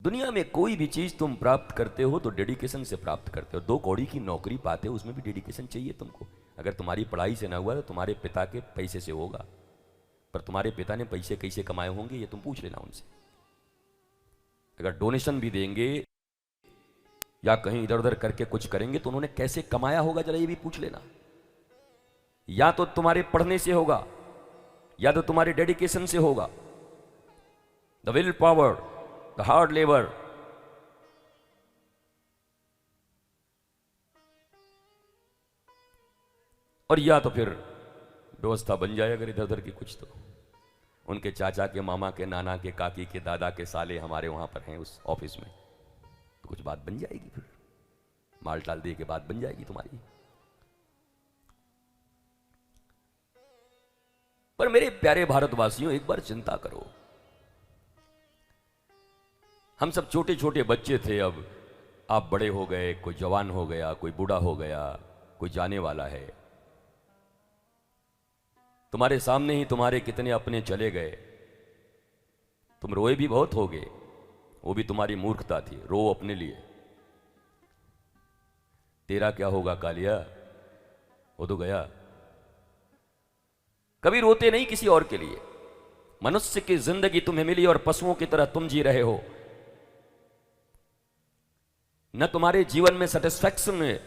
दुनिया में कोई भी चीज तुम प्राप्त करते हो तो डेडिकेशन से प्राप्त करते हो। 2 कौड़ी की नौकरी पाते हो, उसमें भी डेडिकेशन चाहिए तुमको। अगर तुम्हारी पढ़ाई से ना हुआ तो तुम्हारे पिता के पैसे से होगा, पर तुम्हारे पिता ने पैसे कैसे कमाए होंगे ये तुम पूछ लेना उनसे। अगर डोनेशन भी देंगे या कहीं इधर उधर करके कुछ करेंगे तो उन्होंने कैसे कमाया होगा जरा ये भी पूछ लेना। या तो तुम्हारे पढ़ने से होगा या तो तुम्हारे डेडिकेशन से होगा, the will power, the hard labour. और या तो फिर व्यवस्था बन जाए अगर इधर उधर की कुछ, तो उनके चाचा के, मामा के, नाना के, काकी के, दादा के साले हमारे वहां पर हैं उस ऑफिस में, तो कुछ बात बन जाएगी। फिर माल टाल दे के बात बन जाएगी तुम्हारी। पर मेरे प्यारे भारतवासियों, एक बार चिंता करो। हम सब छोटे छोटे बच्चे थे, अब आप बड़े हो गए, कोई जवान हो गया, कोई बूढ़ा हो गया, कोई जाने वाला है। तुम्हारे सामने ही तुम्हारे कितने अपने चले गए। तुम रोए भी बहुत होगे, वो भी तुम्हारी मूर्खता थी, रो अपने लिए। तेरा क्या होगा कालिया, वो तो गया। कभी रोते नहीं किसी और के लिए। मनुष्य की जिंदगी तुम्हें मिली और पशुओं की तरह तुम जी रहे हो। न तुम्हारे जीवन में सेटिस्फैक्शन है,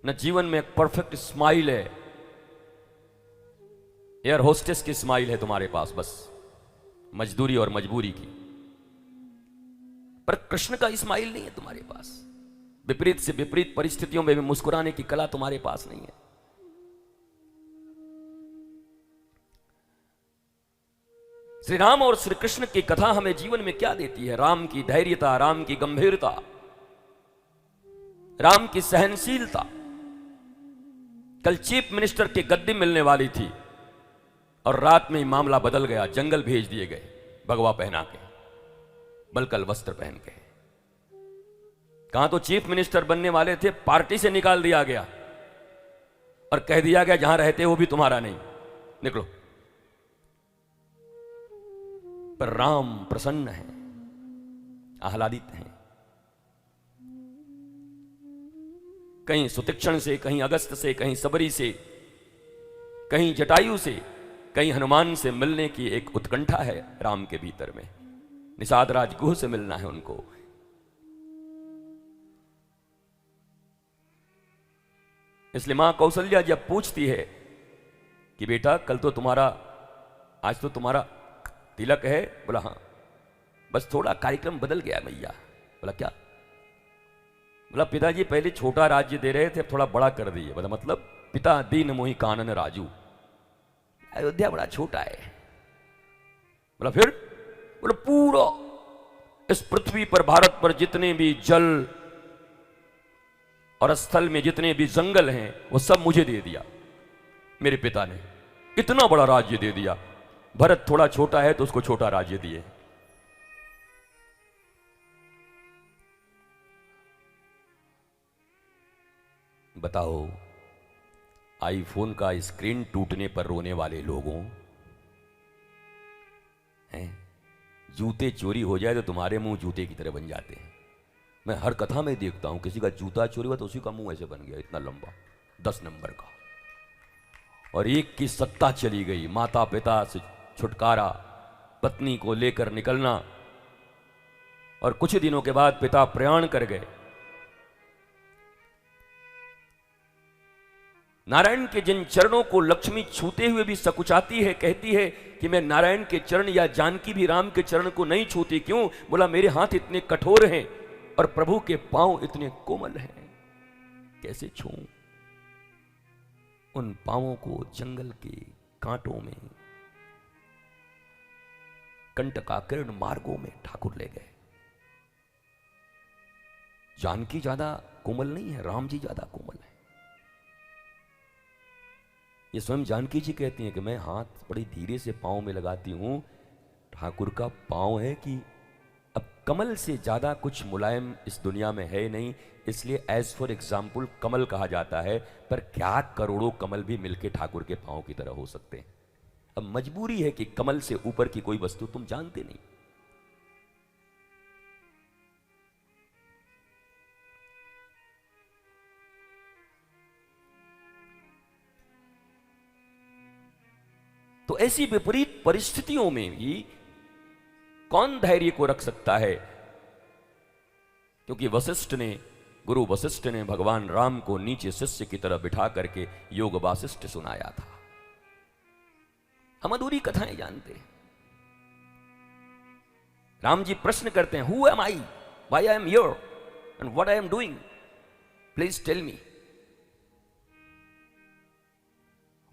न जीवन में एक परफेक्ट स्माइल है। एयर होस्टेस की स्माइल है तुम्हारे पास, बस मजदूरी और मजबूरी की। पर कृष्ण का स्माइल नहीं है तुम्हारे पास। विपरीत से विपरीत परिस्थितियों में भी मुस्कुराने की कला तुम्हारे पास नहीं है। श्री राम और श्री कृष्ण की कथा हमें जीवन में क्या देती है? राम की धैर्यता, राम की गंभीरता, राम की सहनशीलता। कल चीफ मिनिस्टर के गद्दी मिलने वाली थी और रात में ही मामला बदल गया। जंगल भेज दिए गए भगवा पहना के, बलकल वस्त्र पहन के। कहां तो चीफ मिनिस्टर बनने वाले थे, पार्टी से निकाल दिया गया और कह दिया गया जहां रहते हो भी तुम्हारा नहीं, निकलो। पर राम प्रसन्न है, आह्लादित हैं। कहीं सुतीक्षण से, कहीं अगस्त से, कहीं सबरी से, कहीं जटायु से, कहीं हनुमान से मिलने की एक उत्कंठा है राम के भीतर में। निषाद राजगुह से मिलना है उनको। इसलिए मां कौशल्या जब पूछती है कि बेटा कल तो तुम्हारा, आज तो तुम्हारा तिलक है, बोला हाँ, बस थोड़ा कार्यक्रम बदल गया मैया। बोला क्या? बोला पिताजी पहले छोटा राज्य दे रहे थे, अब थोड़ा बड़ा कर दिए। बोला मतलब? पिता दीन मोहि कानन राजू, अयोध्या बड़ा छोटा है। बोला फिर? बोला पूरा इस पृथ्वी पर, भारत पर जितने भी जल और स्थल में जितने भी जंगल हैं वो सब मुझे दे दिया मेरे पिता ने। इतना बड़ा राज्य दे दिया। भरत थोड़ा छोटा है तो उसको छोटा राज्य दिए। बताओ, आईफोन का स्क्रीन टूटने पर रोने वाले लोगों हैं, जूते चोरी हो जाए तो तुम्हारे मुंह जूते की तरह बन जाते हैं। मैं हर कथा में देखता हूं, किसी का जूता चोरी हुआ तो उसी का मुंह ऐसे बन गया, इतना लंबा, 10 नंबर का। और एक की सत्ता चली गई, माता पिता से छुटकारा, पत्नी को लेकर निकलना, और कुछ दिनों के बाद पिता प्रयाण कर गए। नारायण के जिन चरणों को लक्ष्मी छूते हुए भी सकुचाती है, कहती है कि मैं नारायण के चरण, या जानकी भी राम के चरण को नहीं छूती, क्यों? बोला मेरे हाथ इतने कठोर हैं और प्रभु के पांव इतने कोमल हैं, कैसे छूऊं उन पांवों को? जंगल के कांटों में, कंटकाकीर्ण मार्गों में ठाकुर ले गए। जानकी ज्यादा कोमल नहीं है, राम जी ज्यादा कोमल है। ये स्वयं जानकी जी कहती हैं कि मैं हाथ बड़ी धीरे से पांव में लगाती हूं, ठाकुर का पांव है कि अब कमल से ज्यादा कुछ मुलायम इस दुनिया में है नहीं, इसलिए एज फॉर एग्जाम्पल कमल कहा जाता है। पर क्या करोड़ों कमल भी मिलके ठाकुर के पांव की तरह हो सकते हैं? अब मजबूरी है कि कमल से ऊपर की कोई वस्तु तुम जानते नहीं। तो ऐसी विपरीत परिस्थितियों में भी कौन धैर्य को रख सकता है? क्योंकि गुरु वशिष्ठ ने भगवान राम को नीचे शिष्य की तरह बिठा करके योग वासिष्ठ सुनाया था। हम अधूरी कथाएं जानते हैं। राम जी प्रश्न करते हैं, who am I, why I am here and what I am doing, please tell me.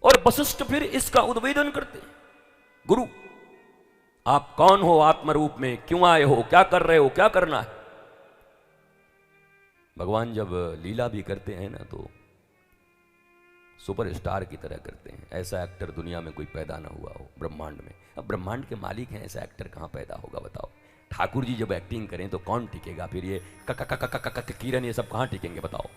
और वशिष्ठ फिर इसका उद्भेदन करते हैं, गुरु आप कौन हो आत्म रूप में, क्यों आए हो, क्या कर रहे हो, क्या करना है? भगवान जब लीला भी करते हैं ना तो सुपरस्टार की तरह करते हैं। ऐसा एक्टर दुनिया में कोई पैदा ना हुआ हो ब्रह्मांड में। अब ब्रह्मांड के मालिक हैं, ऐसा एक्टर कहां पैदा होगा बताओ? ठाकुर जी जब एक्टिंग करें तो कौन टिकेगा? फिर ये किरण ये सब कहां टिकेंगे बताओ?